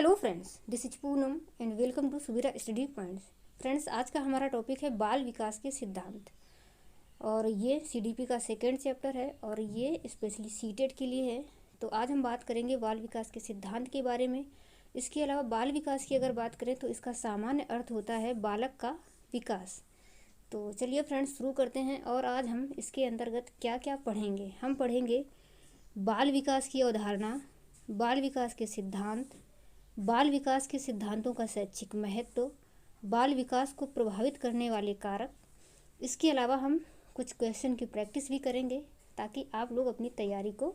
Hello friends, this is Poonam and welcome to Subira study points. Friends, आज का हमारा topic है बाल विकास के सिद्धांत और ये सीडीपी का सेकेंड चैप्टर है और ये स्पेशली सीटेट के लिए है। तो आज हम बात करेंगे बाल विकास के सिद्धांत के बारे में। इसके अलावा बाल विकास की अगर बात करें तो इसका सामान्य अर्थ होता है बालक का विकास। तो चलिए फ्रेंड्स शुरू करते हैं। और आज हम इसके अंतर्गत क्या क्या पढ़ेंगे, हम पढ़ेंगे बाल विकास की अवधारणा, बाल विकास के सिद्धांत, बाल विकास के सिद्धांतों का शैक्षिक महत्व, बाल विकास को प्रभावित करने वाले कारक। इसके अलावा हम कुछ क्वेश्चन की प्रैक्टिस भी करेंगे ताकि आप लोग अपनी तैयारी को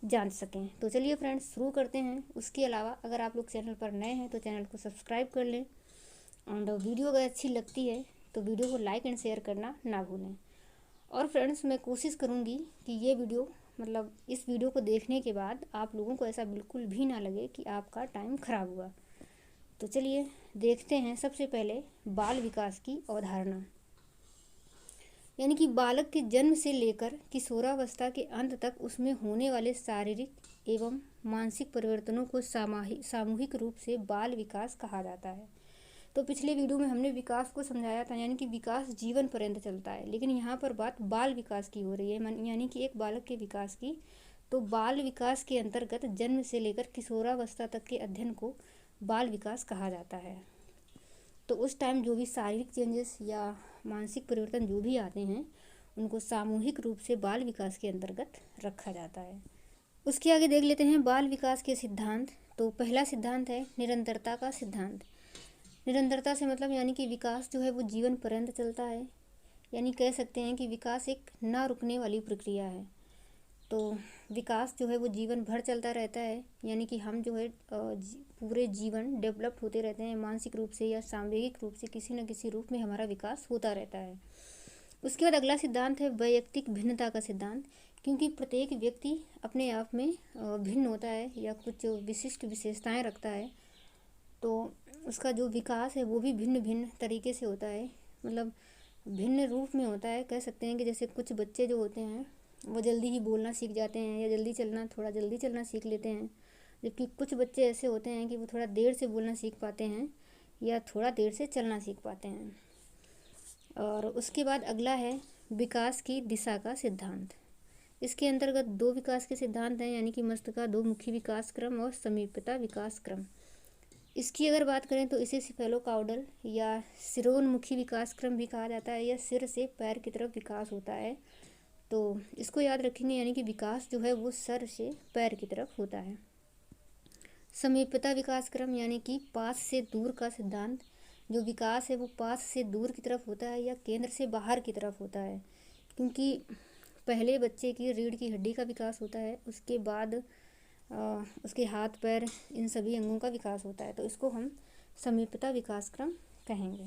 जान सकें। तो चलिए फ्रेंड्स शुरू करते हैं। उसके अलावा अगर आप लोग चैनल पर नए हैं तो चैनल को सब्सक्राइब कर लें और वीडियो अगर अच्छी लगती है तो वीडियो को लाइक एंड शेयर करना ना भूलें। और फ्रेंड्स, मैं कोशिश करूँगी कि ये वीडियो इस वीडियो को देखने के बाद आप लोगों को ऐसा बिल्कुल भी ना लगे कि आपका टाइम खराब हुआ। तो चलिए देखते हैं। सबसे पहले बाल विकास की अवधारणा, यानी कि बालक के जन्म से लेकर किशोरावस्था के अंत तक उसमें होने वाले शारीरिक एवं मानसिक परिवर्तनों को सामूहिक रूप से बाल विकास कहा जाता है। तो पिछले वीडियो में हमने विकास को समझाया था, यानी कि विकास जीवन पर्यंत चलता है, लेकिन यहाँ पर बात बाल विकास की हो रही है, यानी कि एक बालक के विकास की। तो बाल विकास के अंतर्गत जन्म से लेकर किशोरावस्था तक के अध्ययन को बाल विकास कहा जाता है। तो उस टाइम जो भी शारीरिक चेंजेस या मानसिक परिवर्तन जो भी आते हैं उनको सामूहिक रूप से बाल विकास के अंतर्गत रखा जाता है। उसके आगे देख लेते हैं बाल विकास के सिद्धांत। तो पहला सिद्धांत है निरंतरता का सिद्धांत। निरंतरता से मतलब यानी कि विकास जो है वो जीवन पर्यंत चलता है, यानी कह सकते हैं कि विकास एक ना रुकने वाली प्रक्रिया है। तो विकास जो है वो जीवन भर चलता रहता है, यानी कि हम जो है पूरे जीवन डेवलप होते रहते हैं, मानसिक रूप से या सामूहिक रूप से किसी न किसी रूप में हमारा विकास होता रहता है। उसके बाद अगला सिद्धांत है वैयक्तिक भिन्नता का सिद्धांत, क्योंकि प्रत्येक व्यक्ति अपने आप में भिन्न होता है या कुछ विशिष्ट विशेषताएं रखता है, तो उसका जो विकास है वो भी भिन्न भिन्न तरीके से होता है, मतलब भिन्न रूप में होता है। कह सकते हैं कि जैसे कुछ बच्चे जो होते हैं वो जल्दी ही बोलना सीख जाते हैं या थोड़ा जल्दी चलना सीख लेते हैं, जबकि कुछ बच्चे ऐसे होते हैं कि वो थोड़ा देर से बोलना सीख पाते हैं या थोड़ा देर से चलना सीख पाते हैं। और उसके बाद अगला है विकास की दिशा का सिद्धांत। इसके अंतर्गत दो विकास के सिद्धांत हैं, यानी कि मस्तिष्क दो मुखी विकास क्रम और समीपता विकास क्रम। इसकी अगर बात करें तो इसे सिफेलोकाउडल या सिरोन्मुखी विकास क्रम भी कहा जाता है, या सिर से पैर की तरफ विकास होता है। तो इसको याद रखेंगे, यानी कि विकास जो है वो सर से पैर की तरफ होता है। समीपता विकास क्रम यानी कि पास से दूर का सिद्धांत। जो विकास है वो पास से दूर की तरफ होता है या केंद्र से बाहर की तरफ होता है, क्योंकि पहले बच्चे की रीढ़ की हड्डी का विकास होता है, उसके बाद उसके हाथ पैर इन सभी अंगों का विकास होता है। तो इसको हम समीपता विकास क्रम कहेंगे।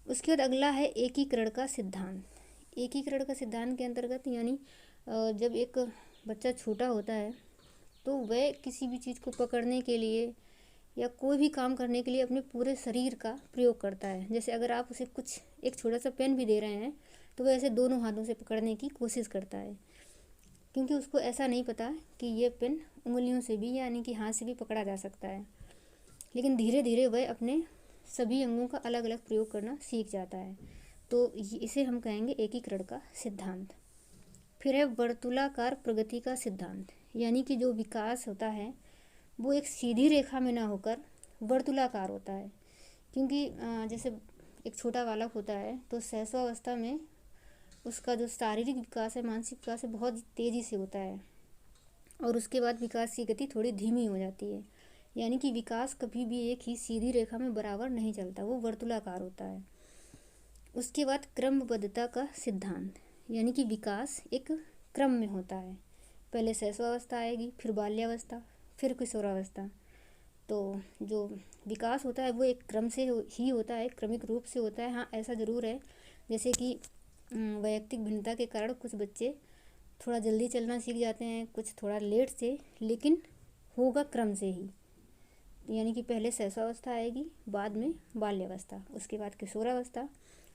उसके बाद अगला है एकीकरण का सिद्धांत। एकीकरण का सिद्धांत के अंतर्गत यानी जब एक बच्चा छोटा होता है तो वह किसी भी चीज़ को पकड़ने के लिए या कोई भी काम करने के लिए अपने पूरे शरीर का प्रयोग करता है। जैसे अगर आप उसे एक छोटा सा पेन भी दे रहे हैं तो वह ऐसे दोनों हाथों से पकड़ने की कोशिश करता है, क्योंकि उसको ऐसा नहीं पता कि ये पेन उंगलियों से भी यानी कि हाथ से भी पकड़ा जा सकता है। लेकिन धीरे धीरे वह अपने सभी अंगों का अलग अलग प्रयोग करना सीख जाता है। तो इसे हम कहेंगे एकीकरण का सिद्धांत। फिर है वर्तुलाकार प्रगति का सिद्धांत, यानी कि जो विकास होता है वो एक सीधी रेखा में ना होकर वर्तुलाकार होता है। क्योंकि जैसे एक छोटा बालक होता है तो शैशवावस्था में उसका जो शारीरिक विकास है, मानसिक विकास है, बहुत तेज़ी से होता है और उसके बाद विकास की गति थोड़ी धीमी हो जाती है। यानी कि विकास कभी भी एक ही सीधी रेखा में बराबर नहीं चलता, वो वर्तुलाकार होता है। उसके बाद क्रमबद्धता का सिद्धांत, यानी कि विकास एक क्रम में होता है। पहले शैशवावस्था आएगी, फिर बाल्यावस्था, फिर किशोरावस्था। तो जो विकास होता है वो एक क्रम से ही होता है, क्रमिक रूप से होता है। हाँ, ऐसा ज़रूर है जैसे कि वैयक्तिक भिन्नता के कारण कुछ बच्चे थोड़ा जल्दी चलना सीख जाते हैं, कुछ थोड़ा लेट से, लेकिन होगा क्रम से ही। यानी कि पहले शैशवावस्था आएगी, बाद में बाल्यावस्था, उसके बाद किशोरावस्था।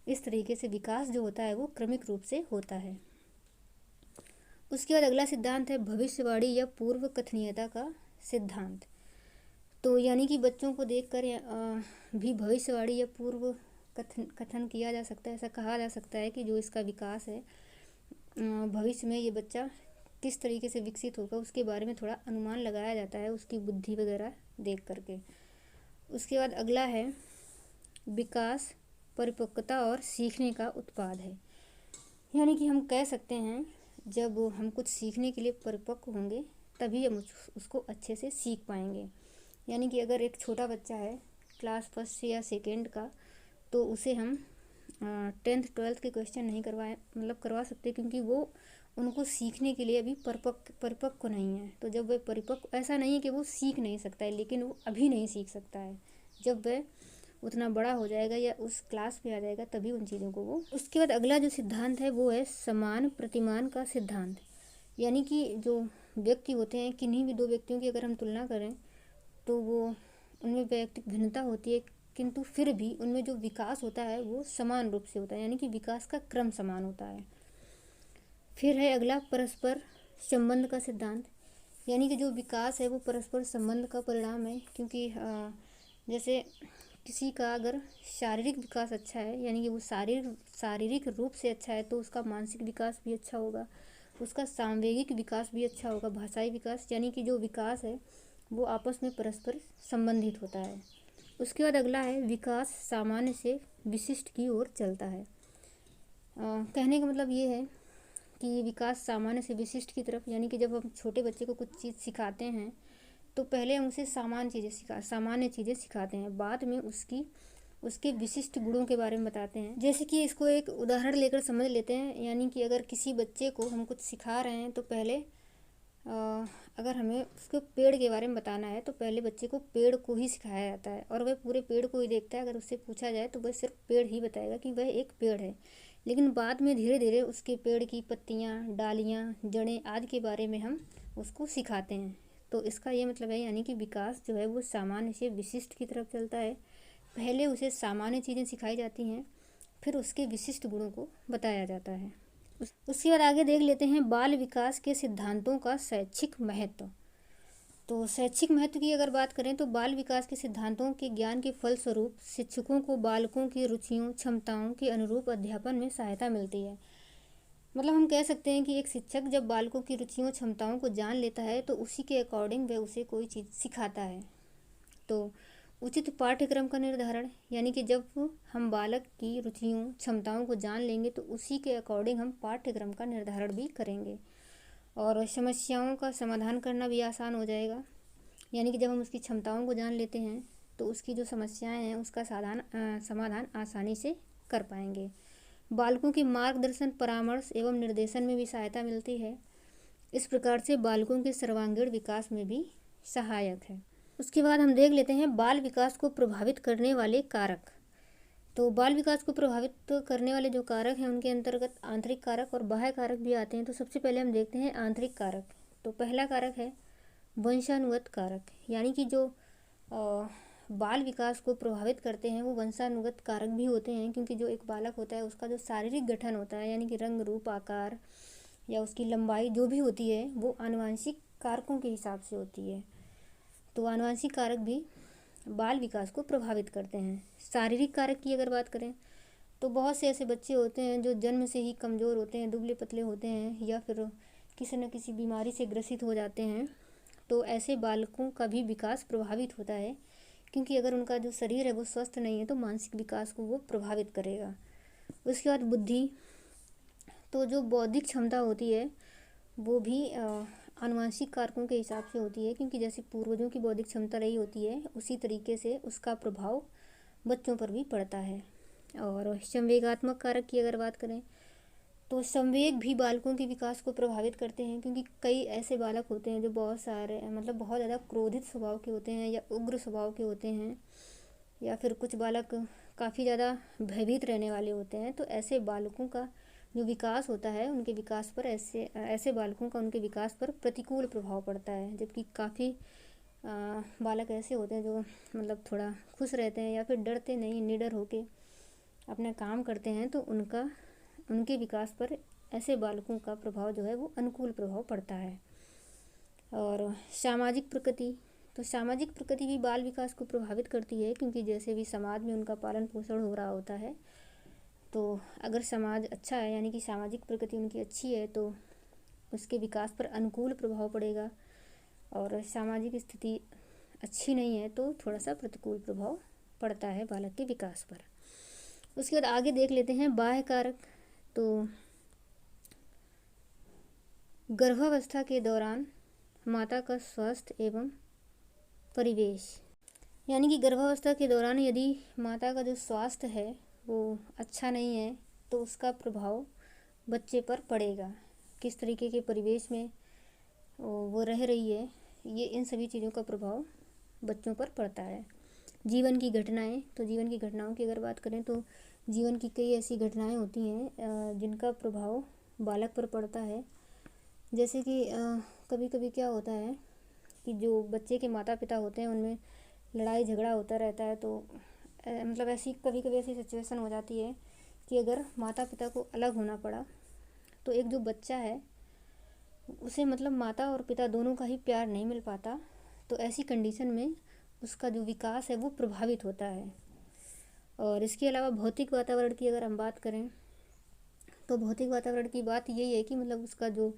इस तरीके से विकास जो होता है वो क्रमिक रूप से होता है। उसके बाद अगला सिद्धांत है भविष्यवाणी या पूर्व कथनीयता का सिद्धांत। तो यानी कि बच्चों को देखकर भी भविष्यवाणी या पूर्व कथन किया जा सकता है, ऐसा कहा जा सकता है कि जो इसका विकास है भविष्य में ये बच्चा किस तरीके से विकसित होगा उसके बारे में थोड़ा अनुमान लगाया जाता है उसकी बुद्धि वगैरह देख करके। उसके बाद अगला है विकास, परिपक्वता और सीखने का उत्पाद है। यानी कि हम कह सकते हैं जब हम कुछ सीखने के लिए परिपक्व होंगे तभी हम उसको अच्छे से सीख पाएंगे। यानी कि अगर एक छोटा बच्चा है क्लास फर्स्ट या सेकेंड का, तो उसे हम 10th 12th के क्वेश्चन नहीं करवा सकते, क्योंकि वो उनको सीखने के लिए अभी परिपक्व नहीं है। तो जब वह परिपक्व, ऐसा नहीं है कि वो सीख नहीं सकता है, लेकिन वो अभी नहीं सीख सकता है। जब वह उतना बड़ा हो जाएगा या उस क्लास में आ जाएगा तभी उन चीज़ों को वो। उसके बाद अगला जो सिद्धांत है वो है समान प्रतिमान का सिद्धांत। यानी कि जो व्यक्ति होते हैं, किन्हीं भी दो व्यक्तियों की अगर हम तुलना करें तो वो उनमें वैयक्तिक भिन्नता होती है, किंतु फिर भी उनमें जो विकास होता है वो समान रूप से होता है, यानी कि विकास का क्रम समान होता है। फिर है अगला परस्पर संबंध का सिद्धांत। यानी कि जो विकास है वो परस्पर संबंध का परिणाम है, क्योंकि जैसे किसी का अगर शारीरिक विकास अच्छा है, यानी कि वो शारीरिक रूप से अच्छा है, तो उसका मानसिक विकास भी अच्छा होगा, उसका सांवेगिक विकास भी अच्छा होगा, भाषाई विकास। यानी कि जो विकास है वो आपस में परस्पर संबंधित होता है। उसके बाद अगला है विकास सामान्य से विशिष्ट की ओर चलता है। कहने का मतलब ये है कि विकास सामान्य से विशिष्ट की तरफ, यानी कि जब हम छोटे बच्चे को कुछ चीज़ सिखाते हैं तो पहले हम उसे सामान्य चीज़ें सिखाते हैं, बाद में उसके विशिष्ट गुणों के बारे में बताते हैं। जैसे कि इसको एक उदाहरण लेकर समझ लेते हैं। यानी कि अगर किसी बच्चे को हम कुछ सिखा रहे हैं तो पहले अगर हमें उसको पेड़ के बारे में बताना है तो पहले बच्चे को पेड़ को ही सिखाया जाता है, और वह पूरे पेड़ को ही देखता है। अगर उससे पूछा जाए तो वह सिर्फ पेड़ ही बताएगा कि वह एक पेड़ है, लेकिन बाद में धीरे धीरे उसके पेड़ की पत्तियाँ, डालियाँ, जड़ें आदि के बारे में हम उसको सिखाते हैं। तो इसका ये मतलब है, यानी कि विकास जो है वो सामान्य से विशिष्ट की तरफ चलता है। पहले उसे सामान्य चीज़ें सिखाई जाती हैं, फिर उसके विशिष्ट गुणों को बताया जाता है। उसके बाद आगे देख लेते हैं बाल विकास के सिद्धांतों का शैक्षिक महत्व। तो शैक्षिक महत्व की अगर बात करें तो बाल विकास के सिद्धांतों के ज्ञान के फलस्वरूप शिक्षकों को बालकों की रुचियों, क्षमताओं के अनुरूप अध्यापन में सहायता मिलती है। मतलब हम कह सकते हैं कि एक शिक्षक जब बालकों की रुचियों, क्षमताओं को जान लेता है तो उसी के अकॉर्डिंग वह उसे कोई चीज़ सिखाता है। तो उचित पाठ्यक्रम का निर्धारण, यानी कि जब हम बालक की रुचियों, क्षमताओं को जान लेंगे तो उसी के अकॉर्डिंग हम पाठ्यक्रम का निर्धारण भी करेंगे, और समस्याओं का समाधान करना भी आसान हो जाएगा। यानी कि जब हम उसकी क्षमताओं को जान लेते हैं तो उसकी जो समस्याएं हैं उसका समाधान आसानी से कर पाएंगे। बालकों के मार्गदर्शन, परामर्श एवं निर्देशन में भी सहायता मिलती है। इस प्रकार से बालकों के सर्वांगीण विकास में भी सहायक है। उसके बाद हम देख लेते हैं बाल विकास को प्रभावित करने वाले कारक। तो बाल विकास को प्रभावित करने वाले जो कारक हैं उनके अंतर्गत आंतरिक कारक और बाह्य कारक भी आते हैं। तो सबसे पहले हम देखते हैं आंतरिक कारक। तो पहला कारक है वंशानुगत कारक। यानी कि जो बाल विकास को प्रभावित करते हैं वो वंशानुगत कारक भी होते हैं, क्योंकि जो एक बालक होता है उसका जो शारीरिक गठन होता है, यानी कि रंग, रूप, आकार या उसकी लंबाई जो भी होती है वो आनुवंशिक कारकों के हिसाब से होती है। तो आनुवंशिक कारक भी बाल विकास को प्रभावित करते हैं। शारीरिक कारक की अगर बात करें तो बहुत से ऐसे बच्चे होते हैं जो जन्म से ही कमज़ोर होते हैं, दुबले पतले होते हैं, या फिर किसी न किसी बीमारी से ग्रसित हो जाते हैं। तो ऐसे बालकों का भी विकास प्रभावित होता है, क्योंकि अगर उनका जो शरीर है वो स्वस्थ नहीं है तो मानसिक विकास को वो प्रभावित करेगा। उसके बाद बुद्धि। तो जो बौद्धिक क्षमता होती है वो भी आनुवंशिक कारकों के हिसाब से होती है, क्योंकि जैसे पूर्वजों की बौद्धिक क्षमता रही होती है उसी तरीके से उसका प्रभाव बच्चों पर भी पड़ता है। और संवेगात्मक कारक की अगर बात करें तो संवेग भी बालकों के विकास को प्रभावित करते हैं, क्योंकि कई ऐसे बालक होते हैं जो बहुत ज़्यादा क्रोधित स्वभाव के होते हैं या उग्र स्वभाव के होते हैं, या फिर कुछ बालक काफ़ी ज़्यादा भयभीत रहने वाले होते हैं। तो ऐसे बालकों का जो विकास होता है उनके विकास पर ऐसे बालकों का उनके विकास पर प्रतिकूल प्रभाव पड़ता है। जबकि काफ़ी बालक ऐसे होते हैं जो थोड़ा खुश रहते हैं या फिर डरते नहीं, निडर होके अपना काम करते हैं, तो उनके विकास पर ऐसे बालकों का प्रभाव जो है वो अनुकूल प्रभाव पड़ता है। और सामाजिक प्रकृति तो सामाजिक प्रकृति भी बाल विकास को प्रभावित करती है, क्योंकि जैसे भी समाज में उनका पालन पोषण हो रहा होता है, तो अगर समाज अच्छा है यानी कि सामाजिक प्रकृति उनकी अच्छी है तो उसके विकास पर अनुकूल प्रभाव पड़ेगा, और सामाजिक स्थिति अच्छी नहीं है तो थोड़ा सा प्रतिकूल प्रभाव पड़ता है बालक के विकास पर। उसके बाद आगे देख लेते हैं बाह्य कारक। तो गर्भावस्था के दौरान माता का स्वास्थ्य एवं परिवेश, यानी कि गर्भावस्था के दौरान यदि माता का जो स्वास्थ्य है वो अच्छा नहीं है तो उसका प्रभाव बच्चे पर पड़ेगा। किस तरीके के परिवेश में वो रह रही है, ये इन सभी चीज़ों का प्रभाव बच्चों पर पड़ता है। जीवन की घटनाएं, तो जीवन की घटनाओं की अगर बात करें तो जीवन की कई ऐसी घटनाएं होती हैं जिनका प्रभाव बालक पर पड़ता है। जैसे कि कभी कभी क्या होता है कि जो बच्चे के माता पिता होते हैं उनमें लड़ाई झगड़ा होता रहता है, तो मतलब ऐसी कभी कभी ऐसी सिचुएशन हो जाती है कि अगर माता पिता को अलग होना पड़ा तो एक जो बच्चा है उसे मतलब माता और पिता दोनों का ही प्यार नहीं मिल पाता, तो ऐसी कंडीशन में उसका जो विकास है वो प्रभावित होता है। और इसके अलावा भौतिक वातावरण की अगर हम बात करें तो भौतिक वातावरण की बात यही है कि मतलब उसका जो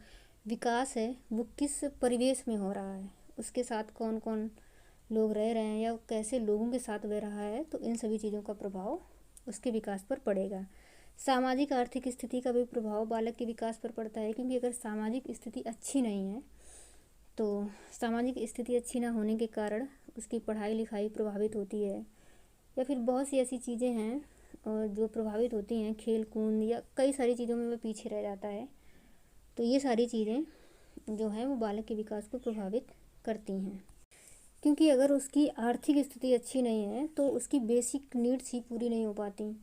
विकास है वो किस परिवेश में हो रहा है, उसके साथ कौन कौन लोग रह रहे हैं या कैसे लोगों के साथ रह रहा है, तो इन सभी चीज़ों का प्रभाव उसके विकास पर पड़ेगा। सामाजिक आर्थिक स्थिति का भी प्रभाव बालक के विकास पर पड़ता है, क्योंकि अगर सामाजिक स्थिति अच्छी नहीं है तो सामाजिक स्थिति अच्छी ना होने के कारण उसकी पढ़ाई लिखाई प्रभावित होती है, या फिर बहुत सी ऐसी चीज़ें हैं जो प्रभावित होती हैं, खेल कूद या कई सारी चीज़ों में वह पीछे रह जाता है। तो ये सारी चीज़ें जो हैं वो बालक के विकास को प्रभावित करती हैं, क्योंकि अगर उसकी आर्थिक स्थिति अच्छी नहीं है तो उसकी बेसिक नीड्स ही पूरी नहीं हो पाती।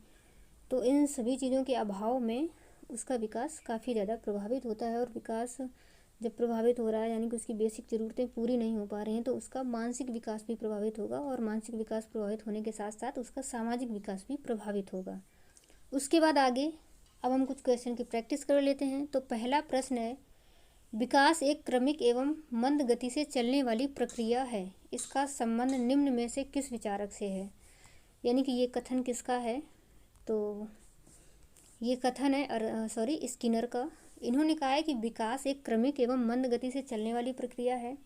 तो इन सभी चीज़ों के अभाव में उसका विकास काफ़ी ज़्यादा प्रभावित होता है, और विकास जब प्रभावित हो रहा है यानी कि उसकी बेसिक ज़रूरतें पूरी नहीं हो पा रही हैं तो उसका मानसिक विकास भी प्रभावित होगा, और मानसिक विकास प्रभावित होने के साथ साथ उसका सामाजिक विकास भी प्रभावित होगा। उसके बाद आगे अब हम कुछ क्वेश्चन की प्रैक्टिस कर लेते हैं। तो पहला प्रश्न है, विकास एक क्रमिक एवं मंद गति से चलने वाली प्रक्रिया है, इसका संबंध निम्न में से किस विचारक से है। यानी कि ये कथन किसका है, तो ये कथन है स्किनर का। इन्होंने कहा है कि विकास एक क्रमिक एवं मंद गति से चलने वाली प्रक्रिया है,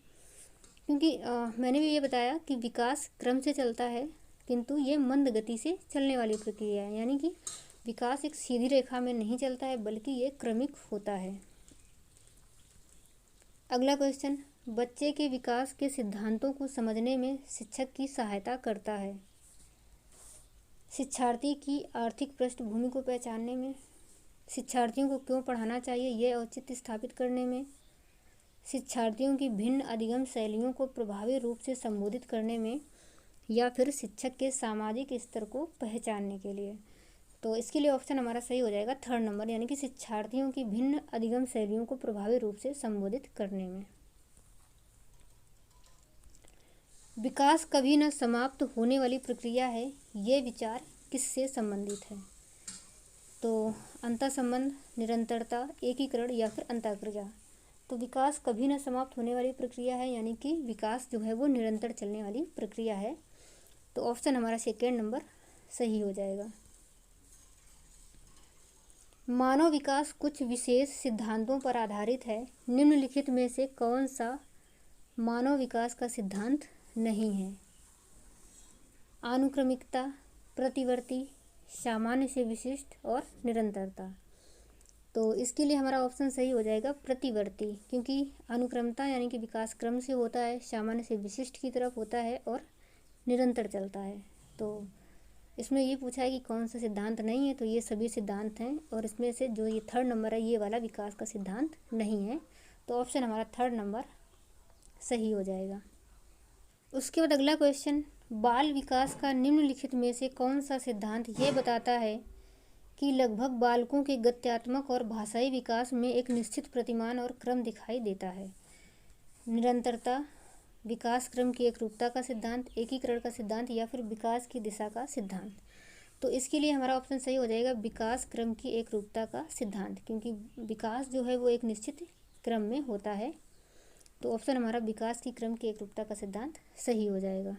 क्योंकि मैंने भी ये बताया कि विकास क्रम से चलता है किंतु ये मंद गति से चलने वाली प्रक्रिया है, यानी कि विकास एक सीधी रेखा में नहीं चलता है बल्कि ये क्रमिक होता है। अगला क्वेश्चन, बच्चे के विकास के सिद्धांतों को समझने में शिक्षक की सहायता करता है। शिक्षार्थी की आर्थिक पृष्ठभूमि को पहचानने में, शिक्षार्थियों को क्यों पढ़ाना चाहिए यह औचित्य स्थापित करने में, शिक्षार्थियों की भिन्न अधिगम शैलियों को प्रभावी रूप से संबोधित करने में, या फिर शिक्षक के सामाजिक स्तर को पहचानने के लिए। तो इसके लिए ऑप्शन हमारा सही हो जाएगा 3rd नंबर, यानी कि शिक्षार्थियों की भिन्न अधिगम शैलियों को प्रभावी रूप से संबोधित करने में। विकास कभी न समाप्त होने वाली प्रक्रिया है, ये विचार किससे संबंधित है। तो अंतर संबंध, निरंतरता, एकीकरण या फिर अंतःक्रिया। तो विकास कभी न समाप्त होने वाली प्रक्रिया है, यानी कि विकास जो है वो निरंतर चलने वाली प्रक्रिया है। तो ऑप्शन हमारा 2nd नंबर सही हो जाएगा। मानव विकास कुछ विशेष सिद्धांतों पर आधारित है, निम्नलिखित में से कौन सा मानव विकास का सिद्धांत नहीं है। अनुक्रमिकता, प्रतिवर्ती, सामान्य से विशिष्ट और निरंतरता। तो इसके लिए हमारा ऑप्शन सही हो जाएगा प्रतिवर्ती, क्योंकि अनुक्रमता यानी कि विकास क्रम से होता है, सामान्य से विशिष्ट की तरफ होता है और निरंतर चलता है। तो इसमें ये पूछा है कि कौन सा सिद्धांत नहीं है, तो ये सभी सिद्धांत हैं, और इसमें से जो ये 3rd नंबर है ये वाला विकास का सिद्धांत नहीं है। तो ऑप्शन हमारा 3rd नंबर सही हो जाएगा। उसके बाद अगला क्वेश्चन, बाल विकास का निम्नलिखित में से कौन सा सिद्धांत ये बताता है कि लगभग बालकों के गत्यात्मक और भाषाई विकास में एक निश्चित प्रतिमान और क्रम दिखाई देता है। निरंतरता, विकास क्रम की एकरूपता का सिद्धांत, एकीकरण का सिद्धांत या फिर विकास की दिशा का सिद्धांत। तो इसके लिए हमारा ऑप्शन सही हो जाएगा विकास क्रम की एकरूपता का सिद्धांत, क्योंकि विकास जो है वो एक निश्चित क्रम में होता है तो ऑप्शन हमारा विकास की क्रम की एकरूपता का सिद्धांत सही हो जाएगा।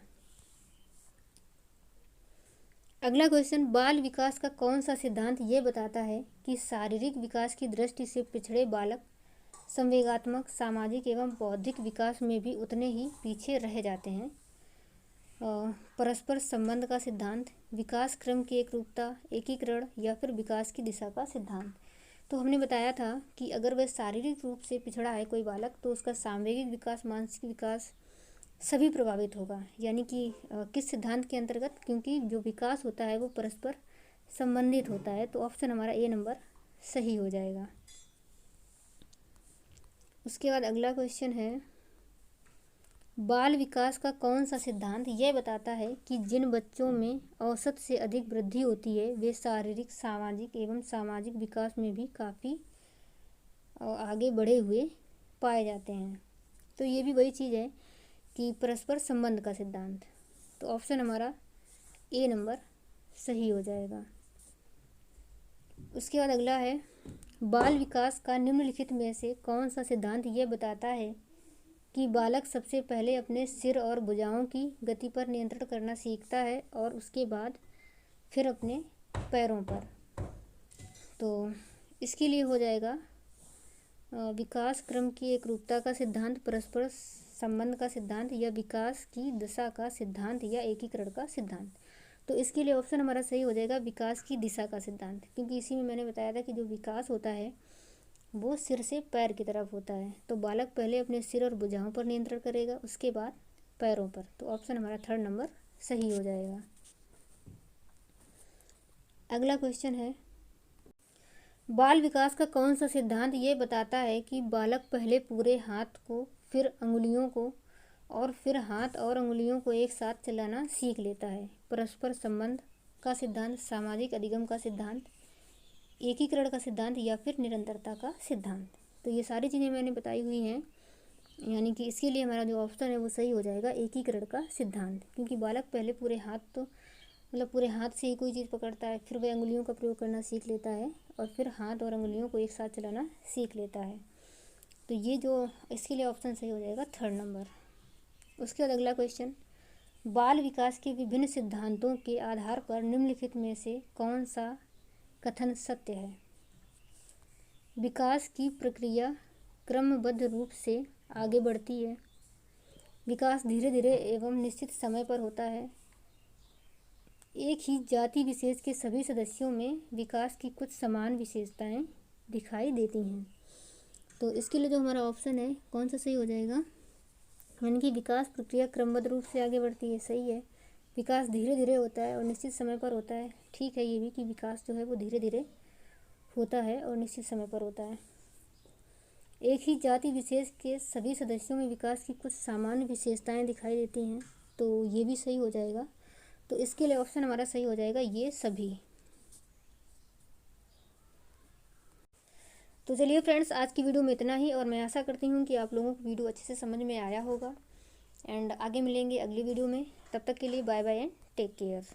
अगला क्वेश्चन, बाल विकास का कौन सा सिद्धांत ये बताता है कि शारीरिक विकास की दृष्टि से पिछड़े बालक संवेगात्मक, सामाजिक एवं बौद्धिक विकास में भी उतने ही पीछे रह जाते हैं। परस्पर संबंध का सिद्धांत, विकास क्रम की एकरूपता, एकीकरण या फिर विकास की दिशा का सिद्धांत। तो हमने बताया था कि अगर वह शारीरिक रूप से पिछड़ा है कोई बालक तो उसका सामवेगिक विकास, मानसिक विकास सभी प्रभावित होगा। यानी कि किस सिद्धांत के अंतर्गत, क्योंकि जो विकास होता है वो परस्पर संबंधित होता है। तो ऑप्शन हमारा ए नंबर सही हो जाएगा। उसके बाद अगला क्वेश्चन है, बाल विकास का कौन सा सिद्धांत यह बताता है कि जिन बच्चों में औसत से अधिक वृद्धि होती है वे शारीरिक, सामाजिक एवं सामाजिक विकास में भी काफ़ी आगे बढ़े हुए पाए जाते हैं। तो ये भी वही चीज़ है कि परस्पर संबंध का सिद्धांत। तो ऑप्शन हमारा ए नंबर सही हो जाएगा। उसके बाद अगला है, बाल विकास का निम्नलिखित में से कौन सा सिद्धांत यह बताता है कि बालक सबसे पहले अपने सिर और भुजाओं की गति पर नियंत्रण करना सीखता है और उसके बाद फिर अपने पैरों पर। तो इसके लिए हो जाएगा विकास क्रम की एकरूपता का सिद्धांत, परस्पर संबंध का सिद्धांत या विकास की दिशा का सिद्धांत या एकीकरण का सिद्धांत। तो इसके लिए ऑप्शन हमारा सही हो जाएगा विकास की दिशा का सिद्धांत, क्योंकि इसी में मैंने बताया था कि जो विकास होता है वो सिर से पैर की तरफ होता है। तो बालक पहले अपने सिर और भुजाओं पर नियंत्रण करेगा, उसके बाद पैरों पर। तो ऑप्शन हमारा थर्ड नंबर सही हो जाएगा। अगला क्वेश्चन है, बाल विकास का कौन सा सिद्धांत ये बताता है कि बालक पहले पूरे हाथ को, फिर अंगुलियों को और फिर हाथ और अंगुलियों को एक साथ चलाना सीख लेता है। परस्पर संबंध का सिद्धांत, सामाजिक अधिगम का सिद्धांत, एकीकरण का सिद्धांत या फिर निरंतरता का सिद्धांत। तो ये सारी चीज़ें मैंने बताई हुई हैं, यानी कि इसके लिए हमारा जो ऑप्शन है वो सही हो जाएगा एकीकरण का सिद्धांत, क्योंकि बालक पहले पूरे हाथ, तो मतलब पूरे हाथ से ही कोई चीज़ पकड़ता है, फिर वह अंगुलियों का प्रयोग करना सीख लेता है और फिर हाथ और अंगुलियों को एक साथ चलाना सीख लेता है। तो ये जो इसके लिए ऑप्शन सही हो जाएगा थर्ड नंबर। उसके बाद अगला क्वेश्चन, बाल विकास के विभिन्न सिद्धांतों के आधार पर निम्नलिखित में से कौन सा कथन सत्य है? विकास की प्रक्रिया क्रमबद्ध रूप से आगे बढ़ती है। विकास धीरे धीरे एवं निश्चित समय पर होता है। एक ही जाति विशेष के सभी सदस्यों में विकास की कुछ समान विशेषताएं दिखाई देती हैं। तो इसके लिए जो हमारा ऑप्शन है कौन सा सही हो जाएगा? यानी कि विकास प्रक्रिया क्रमबद्ध रूप से आगे बढ़ती है, सही है। विकास धीरे धीरे होता है और निश्चित समय पर होता है, ठीक है ये भी, कि विकास जो है वो धीरे धीरे होता है और निश्चित समय पर होता है। एक ही जाति विशेष के सभी सदस्यों में विकास की कुछ सामान्य विशेषताएं दिखाई देती हैं, तो ये भी सही हो जाएगा। तो इसके लिए ऑप्शन हमारा सही हो जाएगा ये सभी। तो चलिए फ्रेंड्स, आज की वीडियो में इतना ही, और मैं आशा करती हूँ कि आप लोगों को वीडियो अच्छे से समझ में आया होगा। एंड आगे मिलेंगे अगली वीडियो में, तब तक के लिए bye bye and take care.